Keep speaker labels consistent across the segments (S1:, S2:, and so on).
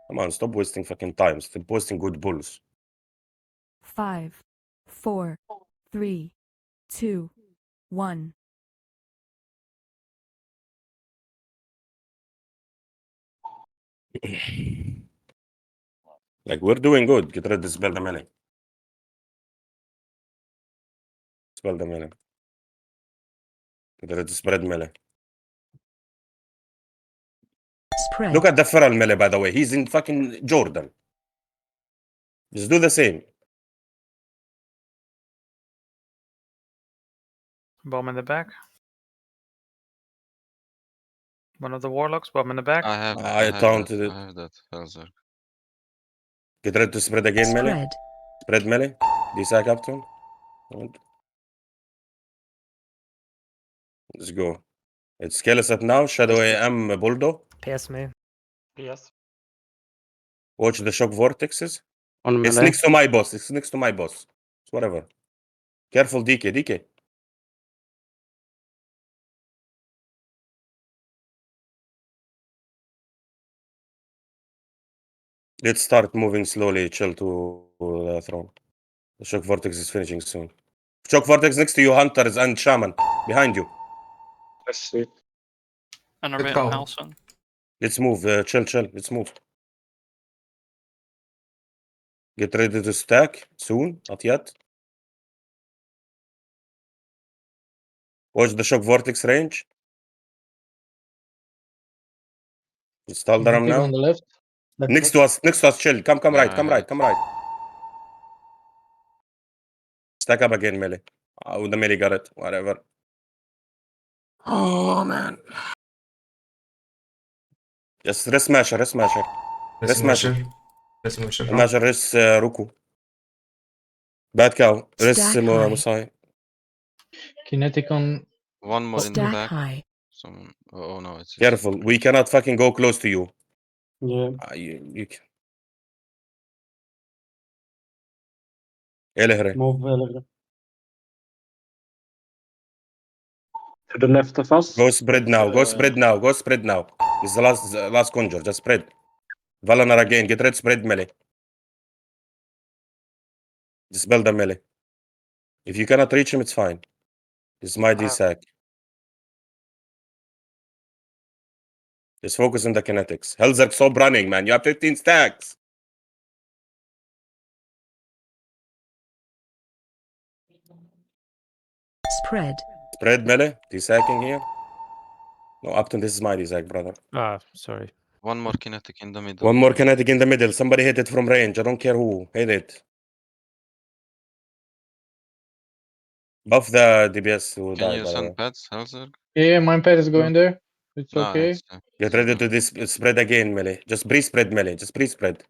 S1: Come on, stop wasting fucking time. Stop wasting good bulls.
S2: 5, 4, 3, 2, 1.
S1: Like, we're doing good. Get ready to spell the melee. Spell the melee. Get ready to spread melee.
S2: Spread.
S1: Look at the feral melee, by the way. He's in fucking Jordan. Just do the same.
S3: Bomb in the back. One of the warlocks, bomb in the back.
S4: I have
S1: I taunted it.
S4: I have that. Hellzerg.
S1: Get ready to spread again melee.
S2: Spread.
S1: Spread melee. D-Sack Captain. Let's go. It's Kelesat now. Shadow AM Bulldog.
S5: PS me.
S6: PS.
S1: Watch the shock vortexes.
S6: On
S1: It's
S6: melee.
S1: next to my boss. It's next to my boss. It's whatever. Careful, DK. DK. Let's start moving slowly. Chill to the throne. The shock vortex is finishing soon. Shock vortex next to you, hunters and shaman. Behind you.
S6: Let's see.
S7: Enervate
S8: go.
S7: Halson.
S1: Let's move. Chill. Let's move. Get ready to stack soon. Not yet. Watch the shock vortex range. Install the ram
S9: Anything
S1: now.
S9: on the left?
S1: Next to us. Chill. Come
S4: Yeah,
S1: right.
S4: I
S1: Come
S4: have
S1: right.
S4: it.
S1: Come right. Stack up again, melee. Oh, the melee got it. Whatever. Oh, man. Just rest smasher.
S8: Let's
S1: Smasher. Smasher rest Ruku. Bad cow. Rest
S2: Stack high.
S1: Musai.
S9: Kinetic on.
S4: One more in the
S2: Stack
S4: back.
S2: high.
S4: Someone. Oh no, it's
S1: Careful. We cannot fucking go close to you.
S6: Yeah.
S1: You can. Elehre.
S6: Move to the left of us.
S1: Go spread now. Go spread now. This is the last conjure. Just spread. Valanar again. Get red spread melee. Dispel the melee. If you cannot reach him, it's fine. This is my D-Sack. Just focus on the kinetics. Hellzerg, stop running, man. You have 15 stacks.
S2: Spread.
S1: Spread melee. D-Sacking here. No, Upton, this is my D-Sack, brother.
S5: Ah, sorry.
S4: one more kinetic in the middle.
S1: One more kinetic in the middle. Somebody hit it from range. I don't care who. Hit it. Buff the DBS who
S4: Can
S1: died,
S4: you
S1: by the way.
S4: send pads, Hellzerg?
S9: Yeah, mine pad is going there. It's
S4: No,
S9: okay.
S1: Get ready to this spread again, melee. Just pre-spread melee. Just pre-spread.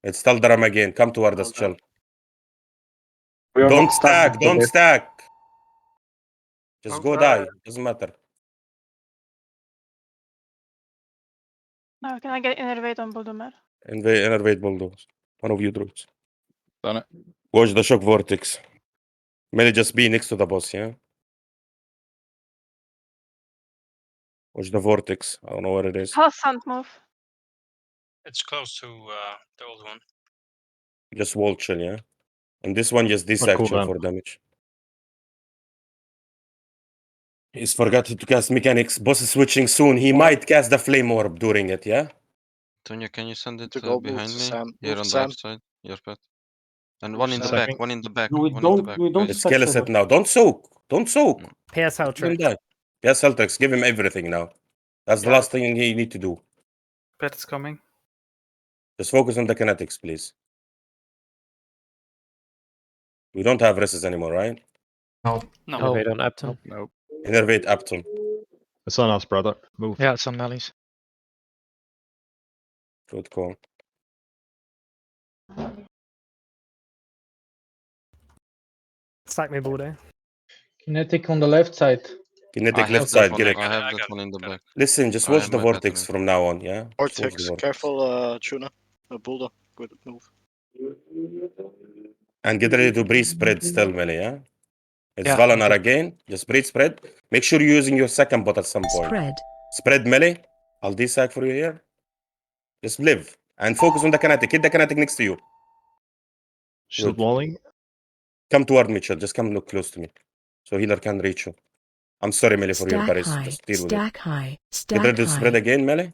S1: It's Taldaram again. Come toward us, chill.
S6: We are
S1: Don't
S6: not
S1: stack.
S6: stuck
S1: Don't
S6: with
S1: stack. Just go die. Doesn't matter.
S10: Now can I get innervate on Buldumer?
S1: Innervate bulldogs. One of you druids.
S7: Done it.
S1: Watch the shock vortex. Melee just be next to the boss, yeah? Watch the vortex. I don't know where it is.
S10: How's Sand move?
S7: It's close to the old one.
S1: Just wall chill, yeah? And this one just D-Sack
S5: cool
S1: chill
S5: down.
S1: for damage. He's forgot to cast mechanics. Boss is switching soon. He might cast the flame orb during it, yeah?
S4: Tonya, can you send it
S8: To go move
S4: behind
S8: to
S4: me?
S8: Sam.
S4: Here
S8: Move
S4: on the
S8: Sam.
S4: left side. Your pet. And
S8: Move
S4: one in the
S8: Sam.
S4: back. One in the back.
S6: We
S4: One in the
S6: don't-
S4: back.
S6: we don't-
S1: It's Kelesat now. Don't soak. Don't soak.
S5: PS
S1: Let him
S5: Heltrix.
S1: die. Yes, Celtics. Give him everything now. That's the
S3: Yeah.
S1: last thing he need to do.
S3: Pet is coming.
S1: Just focus on the kinetics, please. We don't have resist anymore, right?
S7: No.
S5: Innervate on Upton.
S7: Nope.
S1: Innervate Upton.
S11: It's on us, brother. Move.
S7: Yeah, it's on Mellies.
S1: Good call.
S5: Stack me, Bulldog.
S9: Kinetic on the left side.
S1: Kinetic
S4: I
S1: left
S4: have
S1: side.
S4: that
S1: Get
S4: one.
S1: it.
S4: I have
S7: I
S4: that
S7: got
S4: one in the
S7: got it.
S4: back.
S1: Listen, just
S4: I
S1: watch
S4: have
S1: the
S4: my
S1: vortex
S4: pattern.
S1: from now on, yeah? Just watch the
S8: Vortex.
S1: vortex.
S8: Careful, Tuna. Bulldog. Good move.
S1: And get ready to breeze spread still, melee, yeah? It's
S7: Yeah,
S1: Valanar
S7: okay.
S1: again. Just breeze spread. Make sure you're using your second bot at some point.
S2: Spread.
S1: Spread melee. I'll D-Sack for you here. Just live. And focus on the kinetic. Hit the kinetic next to you.
S11: Shield
S1: Good.
S11: walling.
S1: Come toward me, Chill. Just come look close to me. So healer can reach you. I'm sorry, Melee, for your
S2: Stack
S1: parries.
S2: high.
S1: Just deal with it.
S2: Stack high.
S1: Get
S2: Stack
S1: ready to spread
S2: high.
S1: again, Melee.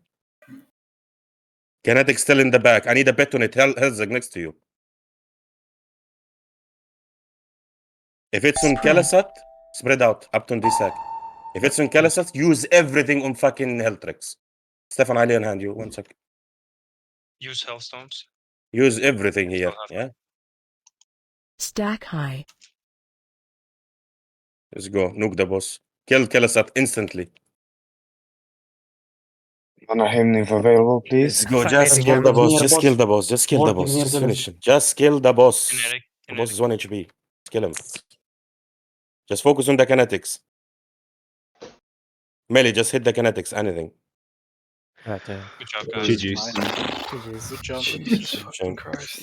S1: Kinetic still in the back. I need a bet on it. Herzog next to you. If it's on
S2: Spread.
S1: Kalasat, spread out. Upton D-Sack. If it's on Kalasat, use everything on fucking Helltrix. Stefan, Ali on hand you. 1 sec.
S7: Use Hellstones.
S1: Use everything
S7: It's
S1: here.
S7: not
S1: Yeah?
S2: Stack high.
S1: Let's go. Nuke the boss. Kill Kalasat instantly.
S6: Him if available,
S1: Let's go.
S5: Fuck
S1: Just
S5: me,
S1: kill
S5: Gavin.
S1: the boss.
S6: Near
S1: Just
S6: boss.
S1: kill the boss. Just kill the
S6: Working
S1: boss.
S6: near
S1: Just
S6: the
S1: finish him. Just kill the boss.
S7: Kinetic.
S1: The boss
S7: Kinetic.
S1: is 1 HP. Kill him. Just focus on the kinetics. Melee, just hit the kinetics. Anything.
S5: Right there.
S7: Good job, guys.
S11: GG's.
S8: Nice.
S5: GG's.
S8: Good job.
S3: Jesus
S1: Shame.
S3: fucking Christ.